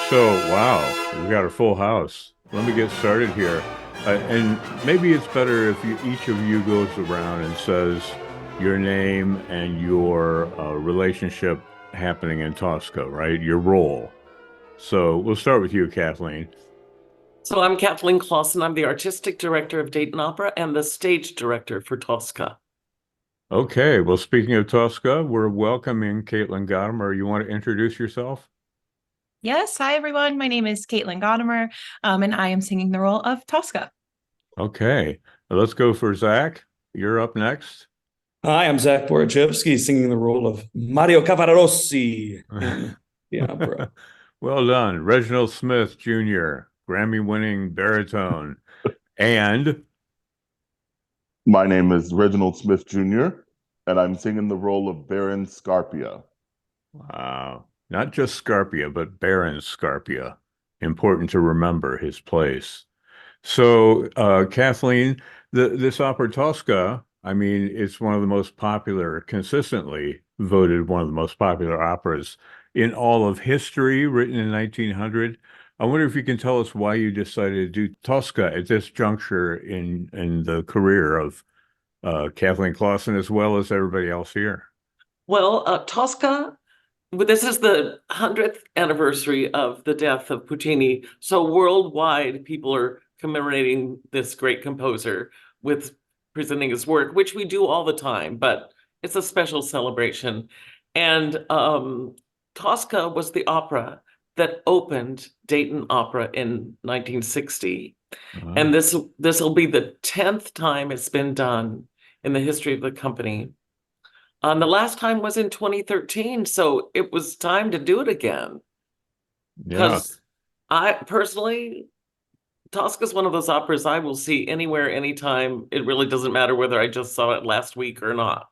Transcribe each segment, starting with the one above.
So, wow, we got a full house. Let me get started here. And maybe it's better if each of you goes around and says your name and your relationship happening in Tosca, right? Your role. So we'll start with you, Kathleen. So I'm Kathleen Clawson. I'm the artistic director of Dayton Opera and the stage director for Tosca. Okay, well, speaking of Tosca, we're welcoming Caitlin Gotimer. You want to introduce yourself? Yes, hi everyone. My name is Caitlin Gotimer, and I am singing the role of Tosca. Okay, let's go for Zach. You're up next. Hi, I'm Zach Borichevsky, singing the role of Mario Cavaradossi in the opera. Well done. Reginald Smith Jr., Grammy-winning baritone. And My name is Reginald Smith Jr., and I'm singing the role of Baron Scarpia. wow, not just Scarpia, but Baron Scarpia. Important to remember his place. So, Kathleen, this opera Tosca, I mean, it's one of the most popular, consistently voted one of the most popular operas in all of history, written in 1900. I wonder if you can tell us why you decided to do Tosca at this juncture in the career of Kathleen Clawson as well as everybody else here. Well, Tosca, this is the 100th anniversary of the death of Puccini. So worldwide, people are commemorating this great composer with presenting his work, which we do all the time, but it's a special celebration. And Tosca was the opera that opened Dayton Opera in 1960. Wow. And this will be the 10th time it's been done in the history of the company. The last time was in 2013, so it was time to do it again. Yeah. Because I personally, Tosca is one of those operas I will see anywhere, anytime. It really doesn't matter whether I just saw it last week or not.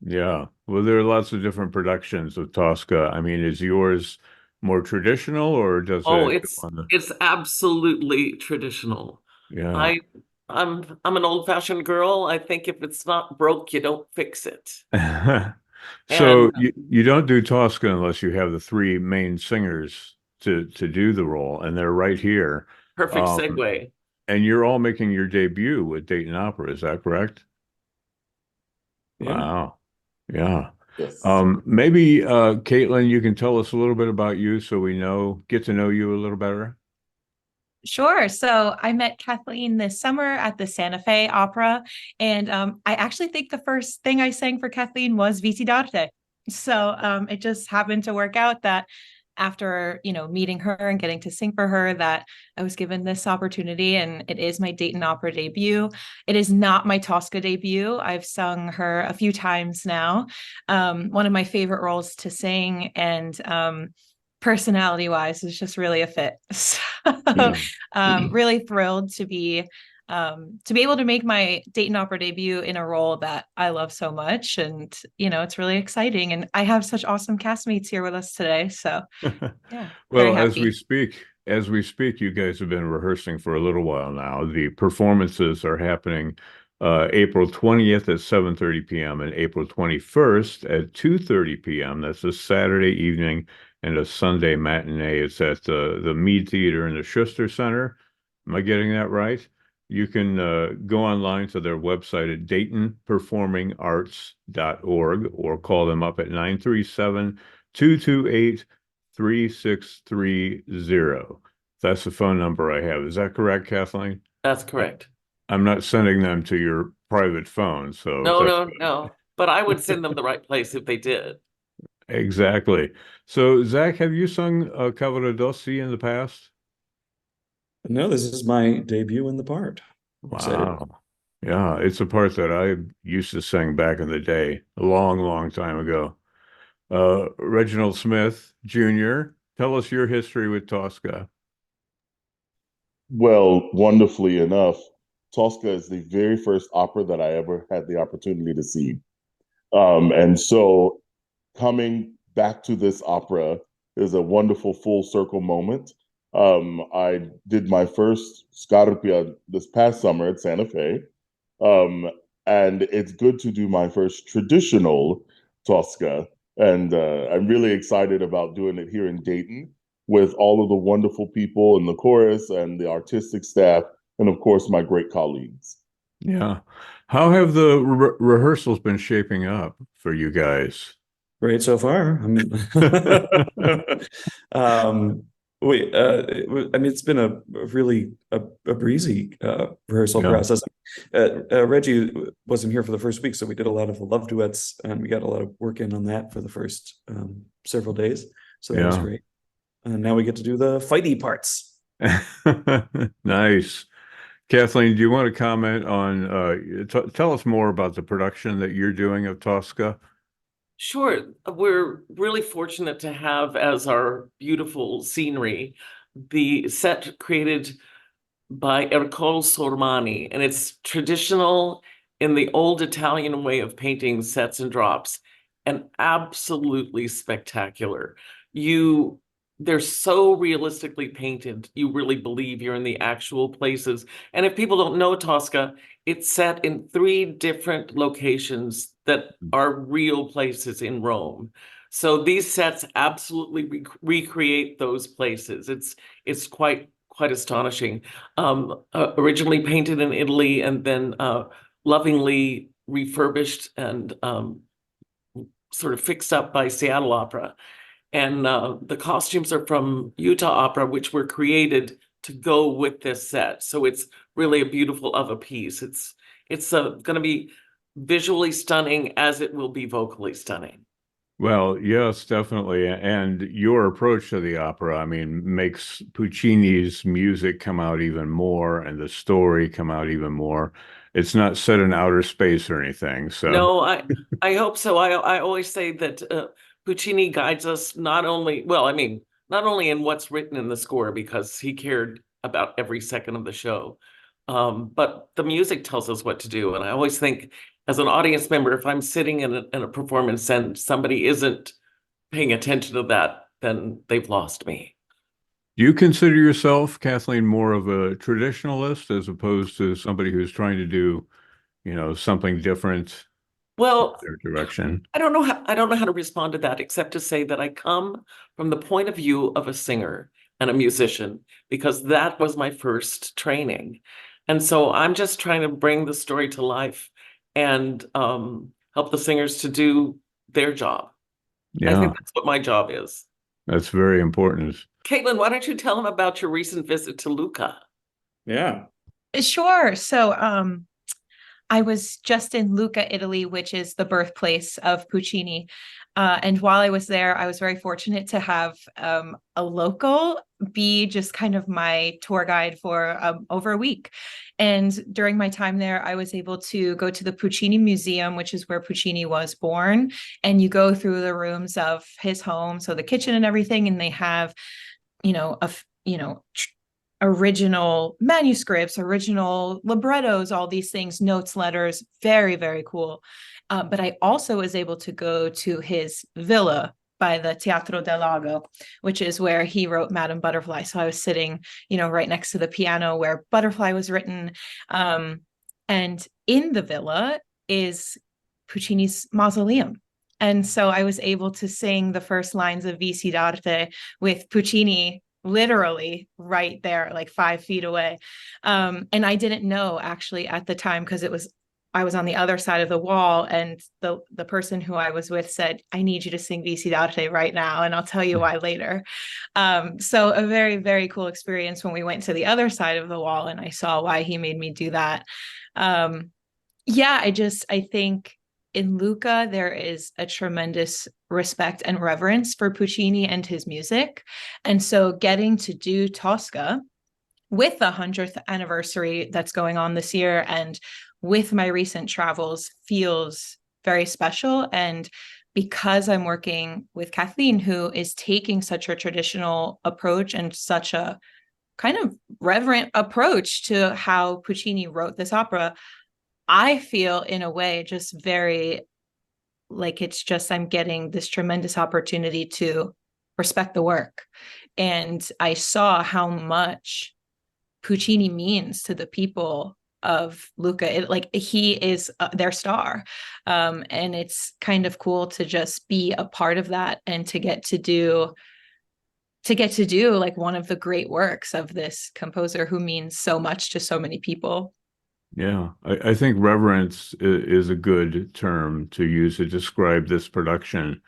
Yeah. Well, there are lots of different productions of Tosca. I mean, is yours more traditional or does Oh, it it's go on the... it's absolutely traditional. Yeah. I'm an old-fashioned girl. I think if it's not broke, you don't fix it. So And you don't do Tosca unless you have the three main singers to do the role, and they're right here. perfect segue. And you're all making your debut with Dayton Opera, is that correct? Yeah. Wow. Yeah. Yes. Maybe Caitlin, you can tell us a little bit about you so we get to know you a little better. Sure. So I met Kathleen this summer at the Santa Fe Opera, and I actually think the first thing I sang for Kathleen was Visi d'Arte. So it just happened to work out that after meeting her and getting to sing for her, that I was given this opportunity, and it is my Dayton Opera debut. It is not my Tosca debut. I've sung her a few times now. One of my favorite roles to sing, and personality wise is just really a fit. So really thrilled to be able to make my Dayton Opera debut in a role that I love so much. And it's really exciting, and I have such awesome castmates here with us today, so yeah. Well, as we speak, you guys have been rehearsing for a little while now. The performances are happening April 20th at 7:30 p.m. and April 21st at 2:30 p.m. That's a Saturday evening and a Sunday matinee. It's at the Mead Theater in the Schuster Center. Am I getting that right? You can go online to their website at DaytonPerformingArts.org or call them up at 937-228-3630. That's the phone number I have. Is that correct, Kathleen? That's correct. I'm not sending them to your private phone, so No. But I would send them the right place if they did. Exactly. So, Zach, have you sung Cavaradossi in the past? No, this is my debut in the part. I'm excited. Wow. Yeah, it's a part that I used to sing back in the day, a long, long time ago. Reginald Smith Jr., tell us your history with Tosca. Well, wonderfully enough, Tosca is the very first opera that I ever had the opportunity to see. And so coming back to this opera is a wonderful full circle moment. I did my first Scarpia this past summer at Santa Fe. And it's good to do my first traditional Tosca. And I'm really excited about doing it here in Dayton. with all of the wonderful people in the chorus and the artistic staff, and of course, my great colleagues. Yeah. How have the rehearsals been shaping up for you guys? Great so far. I mean, it's been a really a breezy rehearsal Yeah. process. Reggie wasn't here for the first week, so we did a lot of the love duets, and we got a lot of work in on that for the first several days. So that was Yeah. great. And now we get to do the fighty parts. Nice. Kathleen, do you want to comment on, tell us more about the production that you're doing of Tosca? Sure. We're really fortunate to have as our beautiful scenery the set created by Ercole Sormani, and it's traditional in the old Italian way of painting sets and drops, and absolutely spectacular. They're so realistically painted, you really believe you're in the actual places. And if people don't know Tosca, it's set in 3 different locations that are real places in Rome. So these sets absolutely recreate those places. It's quite astonishing. Originally painted in Italy and then lovingly refurbished and sort of fixed up by Seattle Opera. And the costumes are from Utah Opera, which were created to go with this set. So it's really a beautiful of a piece. It's going to be visually stunning as it will be vocally stunning. Well, yes, definitely. And your approach to the opera, I mean, makes Puccini's music come out even more and the story come out even more. It's not set in outer space or anything. So, No, I hope so. I always say that Puccini guides us not only, well, I mean, not only in what's written in the score, because he cared about every second of the show, but the music tells us what to do. And I always think, as an audience member, if I'm sitting in a performance and somebody isn't paying attention to that, then they've lost me. do you consider yourself, Kathleen, more of a traditionalist as opposed to somebody who's trying to do, something different Well, in their direction? I don't know how to respond to that, except to say that I come from the point of view of a singer and a musician, because that was my first training. And so I'm just trying to bring the story to life and help the singers to do their job. I Yeah, think that's what my job is. that's very important. Caitlin, why don't you tell them about your recent visit to Lucca? Yeah. Sure. So I was just in Lucca, Italy, which is the birthplace of Puccini. And while I was there, I was very fortunate to have a local be just kind of my tour guide for over a week. And during my time there, I was able to go to the Puccini Museum, which is where Puccini was born. And you go through the rooms of his home, so the kitchen and everything, and they have, original manuscripts, original librettos, all these things, notes, letters, very, very cool. But I also was able to go to his villa by the Teatro del Lago, which is where he wrote Madame Butterfly. So I was sitting, right next to the piano where Butterfly was written. And in the villa is Puccini's mausoleum. And so I was able to sing the first lines of Visi d'Arte with Puccini literally right there, like 5 feet away. And I didn't know actually at the time, because I was on the other side of the wall, and the person who I was with said, I need you to sing Visi d'Arte right now, and I'll tell you why later. So a very, very cool experience when we went to the other side of the wall and I saw why he made me do that. I think in Lucca, there is a tremendous respect and reverence for Puccini and his music. And so getting to do Tosca with the 100th anniversary that's going on this year and with my recent travels feels very special. And because I'm working with Kathleen, who is taking such a traditional approach and such a kind of reverent approach to how Puccini wrote this opera, I feel in a way just very like I'm getting this tremendous opportunity to respect the work. And I saw how much Puccini means to the people of Lucca. He is their star. And it's kind of cool to just be a part of that and to get to do to get to do like one of the great works of this composer who means so much to so many people. Yeah, I think reverence is a good term to use to describe this production,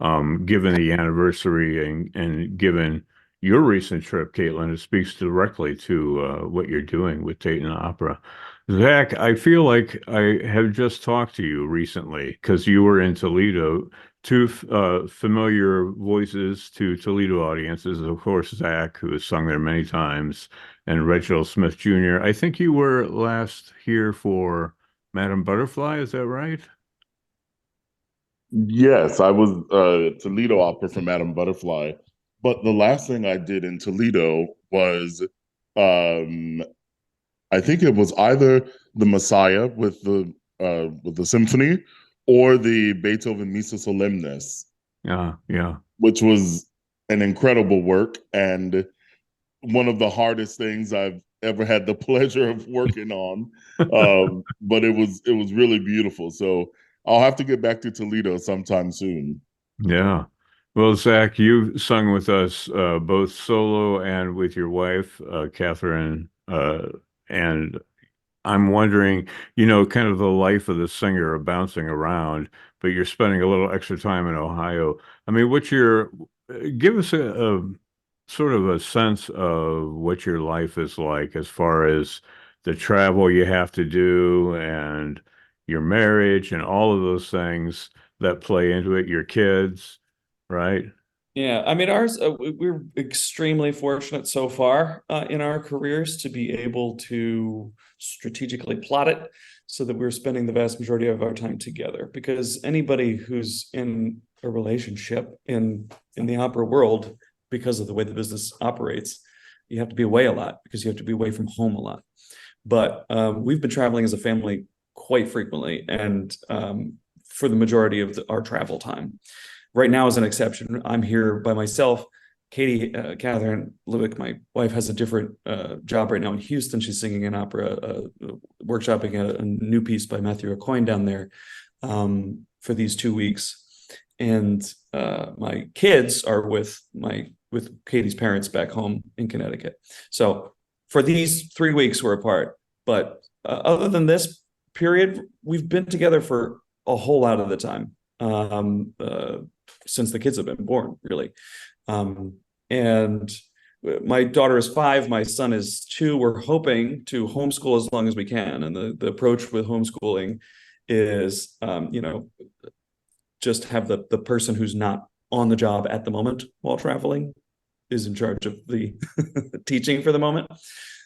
given the anniversary and given your recent trip, Caitlin. It speaks directly to what you're doing with Dayton Opera. Zach, I feel like I have just talked to you recently because you were in Toledo. Two familiar voices to Toledo audiences, of course, Zach, who has sung there many times, and Reginald Smith Jr. I think you were last here for Madame Butterfly, is that right? Yes, I was Toledo Opera for Madame Butterfly. But the last thing I did in Toledo was um I think it was either the Messiah with the symphony or the Beethoven Missa Solemnis, Yeah, yeah. which was an incredible work and one of the hardest things I've ever had the pleasure of working on. But it was really beautiful. So I'll have to get back to Toledo sometime soon. Yeah. Well, Zach, you've sung with us both solo and with your wife, Catherine. And I'm wondering, kind of the life of the singer of bouncing around, but you're spending a little extra time in Ohio. I mean, give us a sort of a sense of what your life is like as far as the travel you have to do and your marriage and all of those things that play into it, your kids, right? Yeah, I mean, we're extremely fortunate so far in our careers to be able to strategically plot it so that we're spending the vast majority of our time together. Because anybody who's in a relationship in the opera world, because of the way the business operates, you have to be away a lot because you have to be away from home a lot. But we've been traveling as a family quite frequently and for the majority of our travel time. Right now is an exception. I'm here by myself. Katie, Catherine Lewick, my wife, has a different job right now in Houston. She's singing an opera, workshopping a new piece by Matthew Aucoin down there for these 2 weeks. And my kids are with Katie's parents back home in Connecticut. So for these 3 weeks, we're apart. But other than this period, we've been together for a whole lot of the time. Since the kids have been born, really. And my daughter is 5, my son is 2. We're hoping to homeschool as long as we can. And the approach with homeschooling is, just have the person who's not on the job at the moment while traveling is in charge of the teaching for the moment.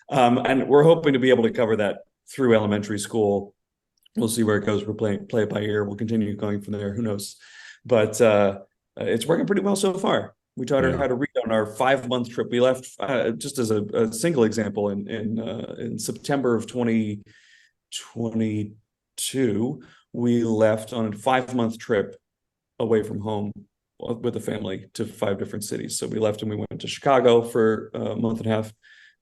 And we're hoping to be able to cover that through elementary school. We'll see where it goes. We'll play it by ear. We'll continue going from there. Who knows? But it's working pretty well so far. We taught her how to read on our 5-month trip. We left just as a single example in September of 2022. We left on a 5-month trip away from home with the family to 5 different cities. So we left and we went to Chicago for a month and a half.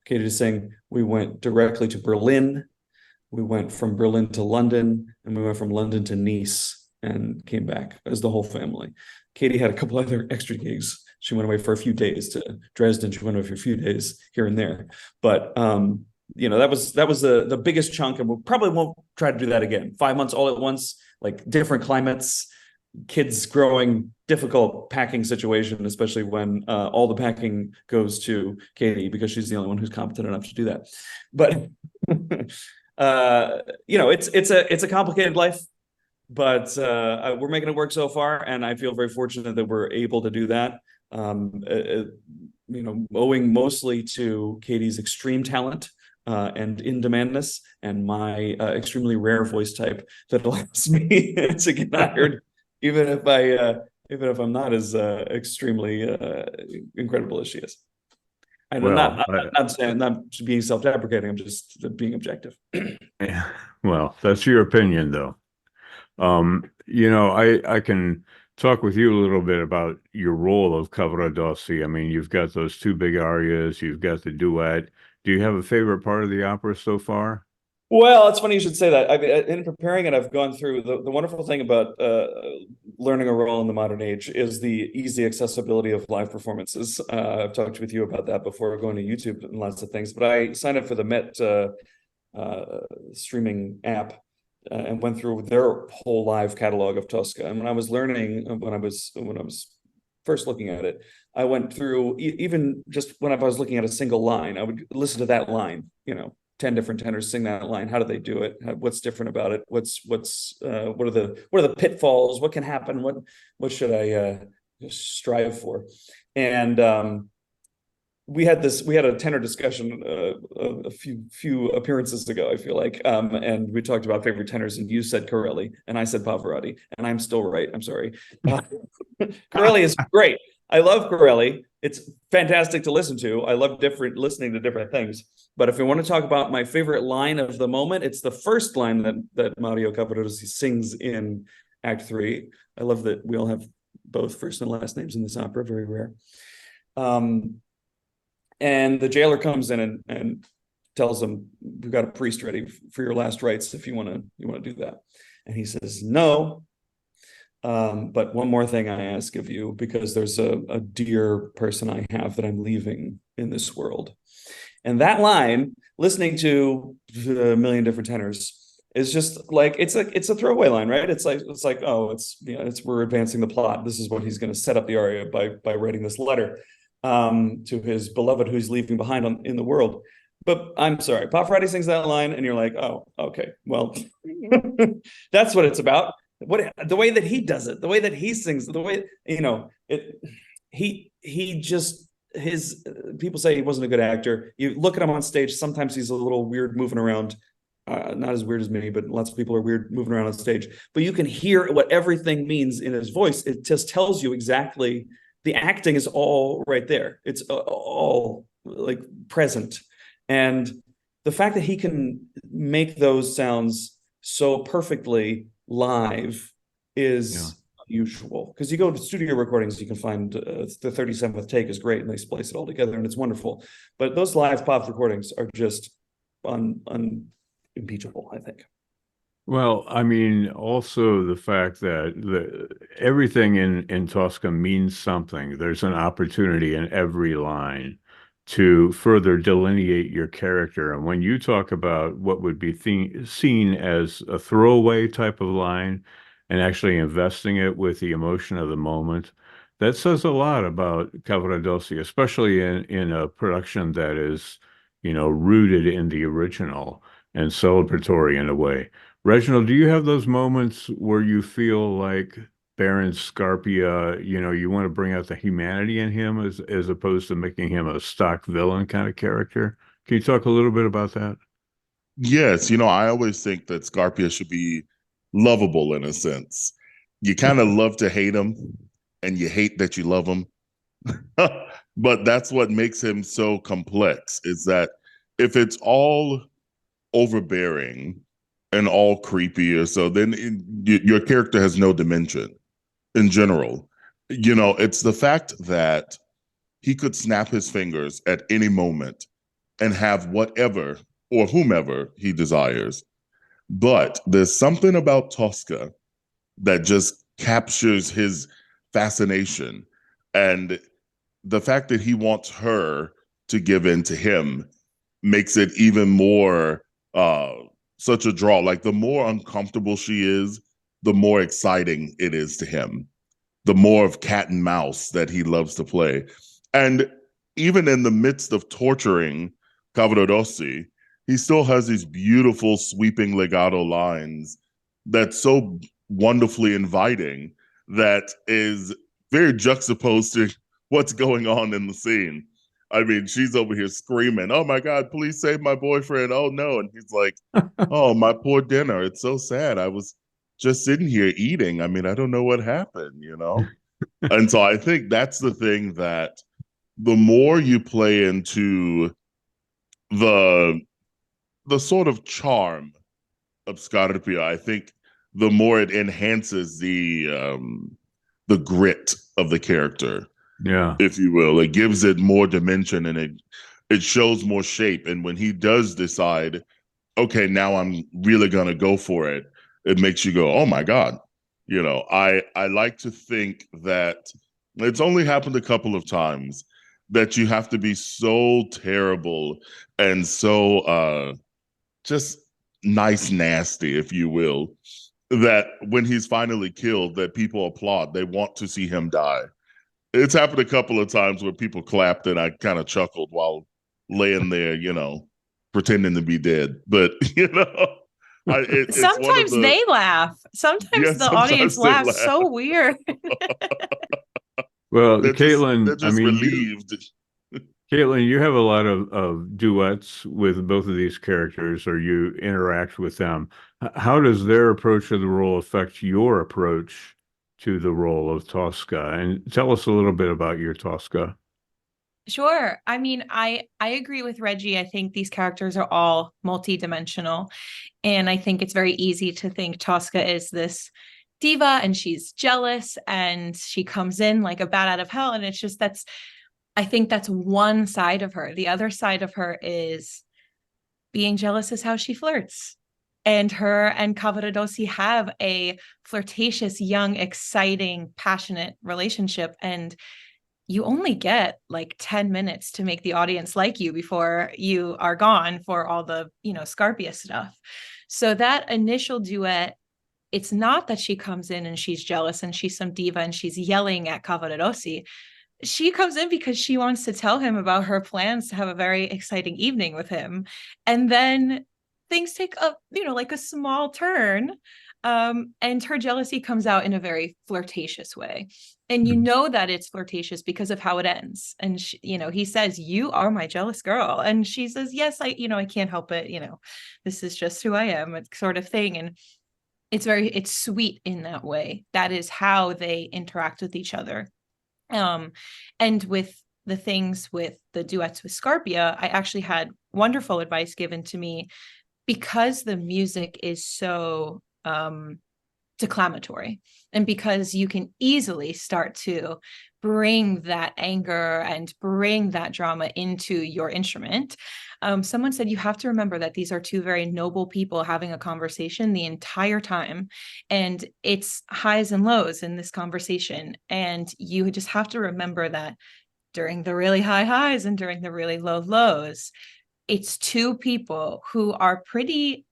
Katie to sing. We went directly to Berlin. We went from Berlin to London, and we went from London to Nice and came back as the whole family. Katie had a couple other extra gigs. She went away for a few days to Dresden. She went away for a few days here and there. But that was the biggest chunk, and we probably won't try to do that again. 5 months all at once, like different climates, kids growing, difficult packing situation, especially when all the packing goes to Katie because she's the only one who's competent enough to do that. But it's a complicated life, but we're making it work so far, and I feel very fortunate that we're able to do that. Owing mostly to Katie's extreme talent and in-demandness, and my extremely rare voice type that allows me to get hired, even if I'm not as extremely incredible as she is. And Well, I'm not being self-deprecating. I'm just being objective. yeah. Well, that's your opinion, though. I can talk with you a little bit about your role of Cavaradossi. I mean, you've got those 2 big arias, you've got the duet. Do you have a favorite part of the opera so far? Well, it's funny you should say that. I mean, in preparing it, I've gone through the wonderful thing about learning a role in the modern age is the easy accessibility of live performances. I've talked with you about that before, going to YouTube and lots of things. But I signed up for the Met streaming app and went through their whole live catalog of Tosca. And when I was learning, when I was first looking at it, I went through even just when I was looking at a single line, I would listen to that line, 10 different tenors sing that line. How do they do it? What's different about it? What are the pitfalls? What can happen? What should I strive for? And we had a tenor discussion a few appearances ago, I feel like, and we talked about favorite tenors, and you said Corelli, and I said Pavarotti, and I'm still right. I'm sorry. Corelli is great. I love Corelli. It's fantastic to listen to. I love listening to different things. But if we want to talk about my favorite line of the moment, it's the first line that Mario Cavaradossi sings in Act 3. I love that we all have both first and last names in this opera, very rare. And the jailer comes in and tells him, "We've got a priest ready for your last rites if you want to do that." And he says, "No. But one more thing I ask of you, because there's a dear person I have that I'm leaving in this world." And that line, listening to a million different tenors, is just like it's a throwaway line, right? It's like we're advancing the plot. This is what he's going to set up the aria by writing this letter to his beloved who he's leaving behind in the world. But I'm sorry, Pavarotti sings that line, and you're like, oh, okay, well, that's what it's about. The way that he does it, the way that he sings, the way people say he wasn't a good actor. You look at him on stage, sometimes he's a little weird moving around, not as weird as me, but lots of people are weird moving around on stage. But you can hear what everything means in his voice. It just tells you exactly. The acting is all right there. It's all like present. And the fact that he can make those sounds so perfectly live is unusual. Because you go to studio recordings, you can find the 37th take is great, and they splice it all together, and it's wonderful. But those live pop recordings are just unimpeachable, I think. Well, I mean, also the fact that everything in Tosca means something. There's an opportunity in every line to further delineate your character. And when you talk about what would be seen as a throwaway type of line and actually investing it with the emotion of the moment, that says a lot about Cavaradossi, especially in a production that is, rooted in the original and celebratory in a way. Reginald, do you have those moments where you feel like Baron Scarpia, you want to bring out the humanity in him as opposed to making him a stock villain kind of character? Can you talk a little bit about that? Yes, I always think that Scarpia should be lovable in a sense. You kind of love to hate him, and you hate that you love him. But that's what makes him so complex, is that if it's all overbearing and all creepy or so, then your character has no dimension in general. It's the fact that he could snap his fingers at any moment and have whatever or whomever he desires. But there's something about Tosca that just captures his fascination, and the fact that he wants her to give in to him makes it even more such a draw. Like, the more uncomfortable she is, the more exciting it is to him, the more of cat and mouse that he loves to play. And even in the midst of torturing Cavaradossi, he still has these beautiful sweeping legato lines that's so wonderfully inviting, that is very juxtaposed to what's going on in the scene. I mean, she's over here screaming, "Oh my God, please save my boyfriend. Oh no." And he's like, "Oh, my poor dinner. It's so sad. I was just sitting here eating. I mean, I don't know what happened, And so I think that's the thing, that the more you play into the sort of charm of Scarpia, I think the more it enhances the grit of the character. Yeah. If you will. It gives it more dimension, and it shows more shape. And when he does decide okay, now I'm really gonna go for it, it makes you go, oh my God. I like to think that it's only happened a couple of times that you have to be so terrible and so just nice nasty, if you will, that when he's finally killed, that people applaud. They want to see him die. It's happened a couple of times where people clapped and I kind of chuckled while laying there, pretending to be dead. But it's one of Sometimes the they laugh. Sometimes the audience sometimes they laughs laugh. so weird. Well, They're Caitlin, I just mean, relieved. Caitlin, you have a lot of duets with both of these characters, or you interact with them. How does their approach to the role affect your approach to the role of Tosca? And tell us a little bit about your Tosca. Sure. I mean, I agree with Reggie. I think these characters are all multidimensional. And I think it's very easy to think Tosca is this diva and she's jealous and she comes in like a bat out of hell. And it's just I think that's one side of her. The other side of her is being jealous is how she flirts. And her and Cavaradossi have a flirtatious, young, exciting, passionate relationship. And you only get like 10 minutes to make the audience like you before you are gone for all the, Scarpia stuff. So that initial duet, it's not that she comes in and she's jealous and she's some diva and she's yelling at Cavaradossi. She comes in because she wants to tell him about her plans to have a very exciting evening with him. And then things take like a small turn. And her jealousy comes out in a very flirtatious way. And you know that it's flirtatious because of how it ends. And he says, "You are my jealous girl." And she says, "Yes, I can't help it. This is just who I am," sort of thing. And it's sweet in that way. That is how they interact with each other. And with the duets with Scarpia, I actually had wonderful advice given to me because the music is so declamatory, and because you can easily start to bring that anger and bring that drama into your instrument. Someone said you have to remember that these are two very noble people having a conversation the entire time, and it's highs and lows in this conversation, and you just have to remember that during the really high highs and during the really low lows, it's two people who are pretty,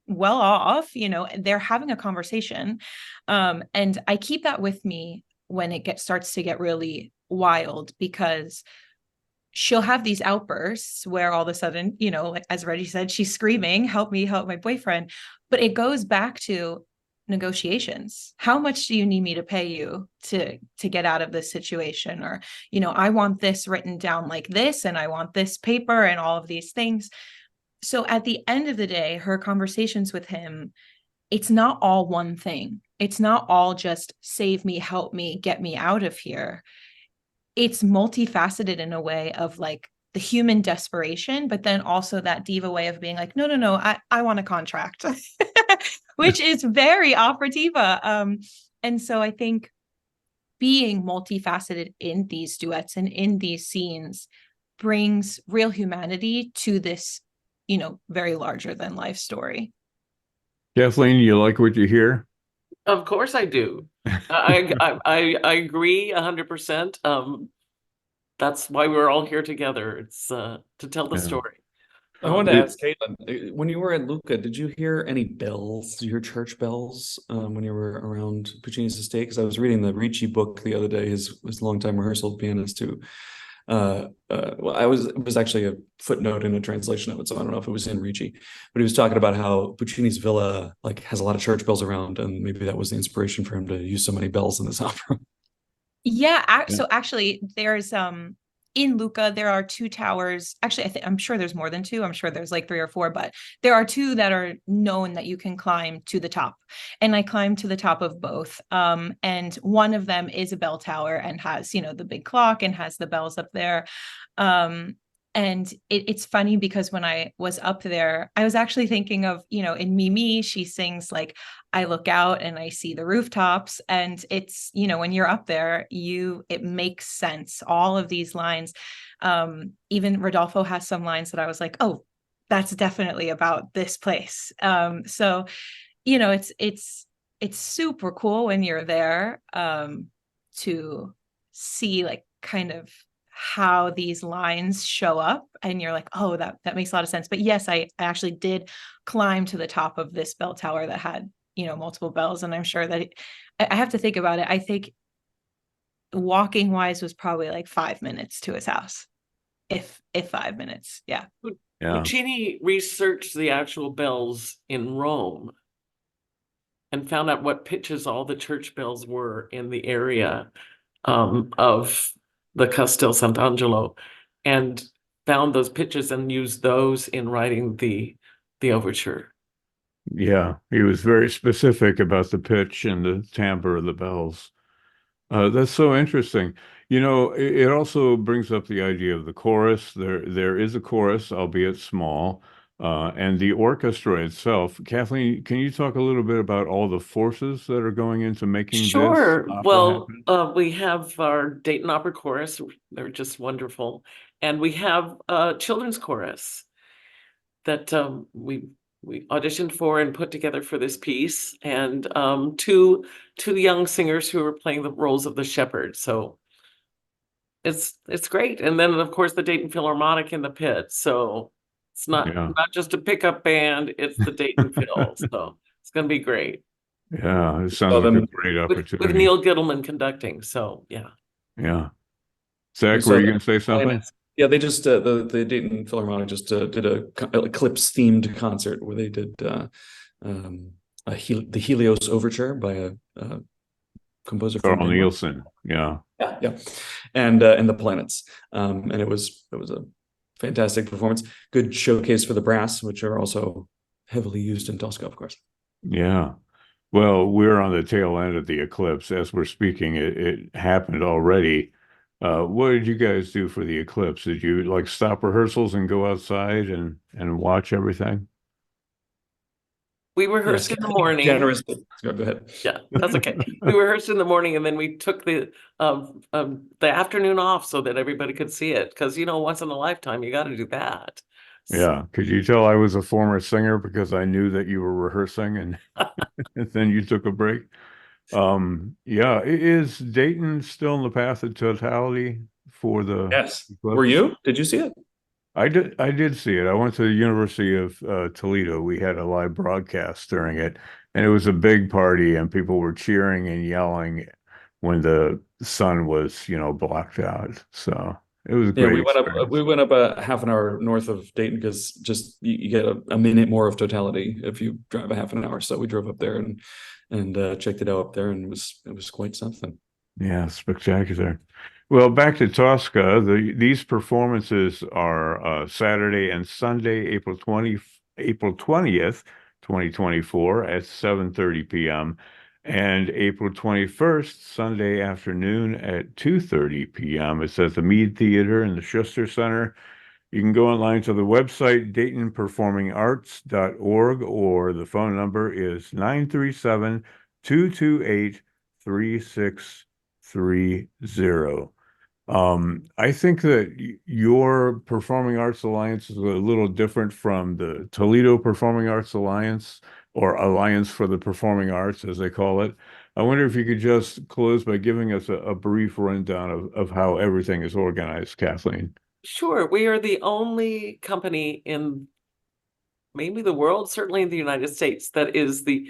well off, they're having a conversation. And I keep that with me when it starts to get really wild, because she'll have these outbursts where all of a sudden, like as Reggie said, she's screaming, "Help me, help my boyfriend." But it goes back to negotiations. How much do you need me to pay you to get out of this situation? Or, I want this written down like this, and I want this paper and all of these things. So at the end of the day, her conversations with him, it's not all one thing. It's not all just save me, help me, get me out of here. It's multifaceted in a way of like the human desperation, but then also that diva way of being like, no, I want a contract, which is very opera diva. And so I think being multifaceted in these duets and in these scenes brings real humanity to this, very larger than life story. Kathleen, you like what you hear? Of course I do. I agree 100%. That's why we're all here together. It's to tell the story. I wanted to ask Caitlin, when you were at Lucca, did you hear any bells? Did you hear church bells when you were around Puccini's estate? Because I was reading the Ricci book the other day, his longtime rehearsal pianist who it was actually a footnote in a translation of it, so I don't know if it was in Ricci, but he was talking about how Puccini's villa like has a lot of church bells around, and maybe that was the inspiration for him to use so many bells in this opera. Yeah, so actually there's in Lucca there are two towers. Actually, I'm sure there's more than two. I'm sure there's like 3 or 4, but there are 2 that are known that you can climb to the top. And I climbed to the top of both. And one of them is a bell tower and has, the big clock and has the bells up there. And it's funny because when I was up there, I was actually thinking of, in Mimi, she sings like, "I look out and I see the rooftops." And it's, when you're up there, it makes sense. All of these lines, even Rodolfo has some lines that I was like, oh, that's definitely about this place. So, it's super cool when you're there, to see like kind of how these lines show up, and you're like, oh, that makes a lot of sense. But yes, I actually did climb to the top of this bell tower that had, multiple bells, and I'm sure that I have to think about it. I think walking wise was probably like 5 minutes to his house, if 5 minutes. Yeah. Yeah. Puccini researched the actual bells in Rome and found out what pitches all the church bells were in the area of the Castel Sant'Angelo, and found those pitches and used those in writing the overture. Yeah, he was very specific about the pitch and the timbre of the bells. That's so interesting. It also brings up the idea of the chorus. There is a chorus, albeit small, and the orchestra itself. Kathleen, can you talk a little bit about all the forces that are going into making this Sure. opera Well, happen? we have our Dayton Opera chorus. They're just wonderful. And we have a children's chorus that we auditioned for and put together for this piece, and two young singers who are playing the roles of the shepherd. So it's great. And then of course the Dayton Philharmonic in the pit. So it's not Yeah. just a pickup band, it's the Dayton Phil. So it's gonna be great. Yeah, it sounds Saw like a them great With opportunity. Neil Gittleman conducting. So yeah. Yeah. We Zach, saw were you them going to say something? Finance. Yeah, they just the Dayton Philharmonic just did a eclipse themed concert where they did the Helios Overture by a composer from Carl Denmark. Nielsen. Yeah. Yeah, and the planets, and it was a fantastic performance. Good showcase for the brass, which are also heavily used in Tosca, of course. Yeah. Well, we're on the tail end of the eclipse. As we're speaking, it happened already. What did you guys do for the eclipse? Did you like stop rehearsals and go outside and watch everything? We rehearsed in the morning. Generous. Go ahead. Yeah, that's okay. We rehearsed in the morning, and then we took the afternoon off so that everybody could see it. Because once in a lifetime, you got to do that. Yeah. Could you tell I was a former singer because I knew that you were rehearsing and, and then you took a break? Yeah. Is Dayton still in the path of totality for the Yes. eclipse? Were you? Did you see it? I did see it. I went to the University of Toledo. We had a live broadcast during it, and it was a big party, and people were cheering and yelling when the sun was, blocked out. So it was a Yeah, great we went up. experience. We went up a half an hour north of Dayton because just you get a minute more of totality if you drive a half an hour. So we drove up there and checked it out up there, and it was quite something. Yeah, spectacular. Well, back to Tosca. These performances are Saturday and Sunday, April 20th, 2024 at 7:30 p.m. and April 21st, Sunday afternoon at 2:30 p.m. It's at the Mead Theater in the Schuster Center. You can go online to the website DaytonPerformingArts.org, or the phone number is 937-228-3630. I think that your Performing Arts Alliance is a little different from the Toledo Performing Arts Alliance, or Alliance for the Performing Arts, as they call it. I wonder if you could just close by giving us a brief rundown of how everything is organized, Kathleen. Sure. We are the only company in maybe the world, certainly in the United States, that is the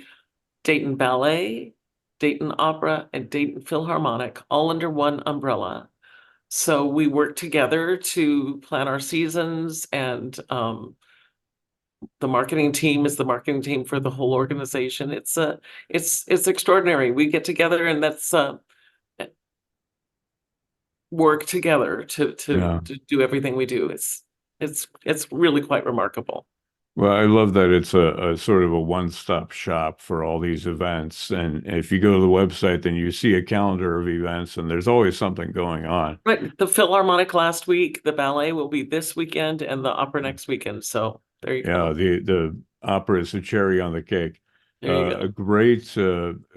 Dayton Ballet, Dayton Opera, and Dayton Philharmonic all under one umbrella. So we work together to plan our seasons, and the marketing team is the marketing team for the whole organization. It's extraordinary. We get together, and that's work together to Yeah. do everything we do. It's really quite remarkable. Well, I love that it's a sort of a one-stop shop for all these events. And if you go to the website, then you see a calendar of events, and there's always something going on. Right. The Philharmonic last week, the ballet will be this weekend, and the opera next weekend. So there you Yeah, go. the opera is the cherry on the cake. There you go. A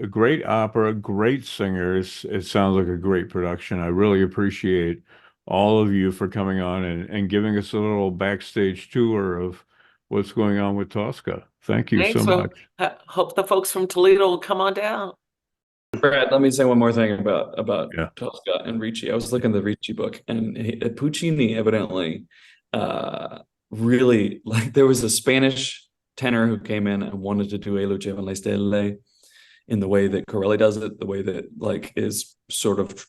great opera, great singers. It sounds like a great production. I really appreciate all of you for coming on and giving us a little backstage tour what's going on with Tosca. Thank you Thanks. so Well, much. hope the folks from Toledo will come on down. Brad, let me say one more thing about Yeah. Tosca and Ricci. I was looking at the Ricci book, and Puccini evidently really, like, there was a Spanish tenor who came in and wanted to do E luce con le stelle in the way that Corelli does it, the way that like is sort of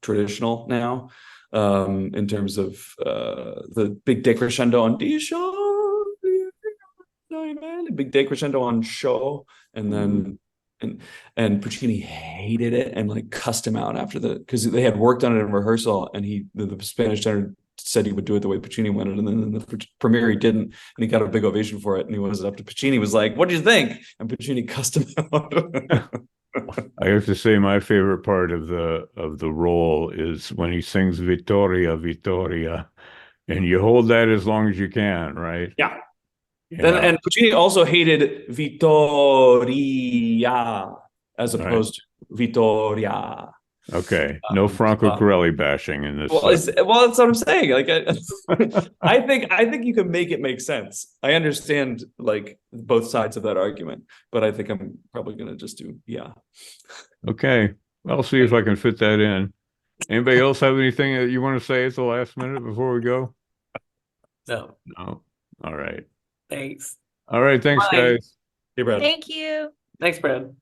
traditional now, in terms of the big decrescendo on D sharp, big decrescendo on show, and then and Puccini hated it and like cussed him out after because they had worked on it in rehearsal, and the Spanish tenor said he would do it the way Puccini wanted, and then in the premiere he didn't, and he got a big ovation for it, and he was up to Puccini, was like, "What do you think?" And Puccini cussed him out. I have to say my favorite part of the role is when he sings Vittoria, Vittoria, and you hold that as long as you can, right? Yeah. Yeah. And Puccini also hated Vittoria as opposed to Vittoria. Okay. No Franco Corelli bashing in this. Well, that's what I'm saying. Like, I think you can make it make sense. I understand like both sides of that argument, but I think I'm probably going to just do Okay. I'll see if I can fit that in. Anybody else have anything that you want to say at the last minute before we go? No. No. All right. Thanks. All right. Thanks, Bye. guys. Hey, Brad. Thank you. Thanks, Brad.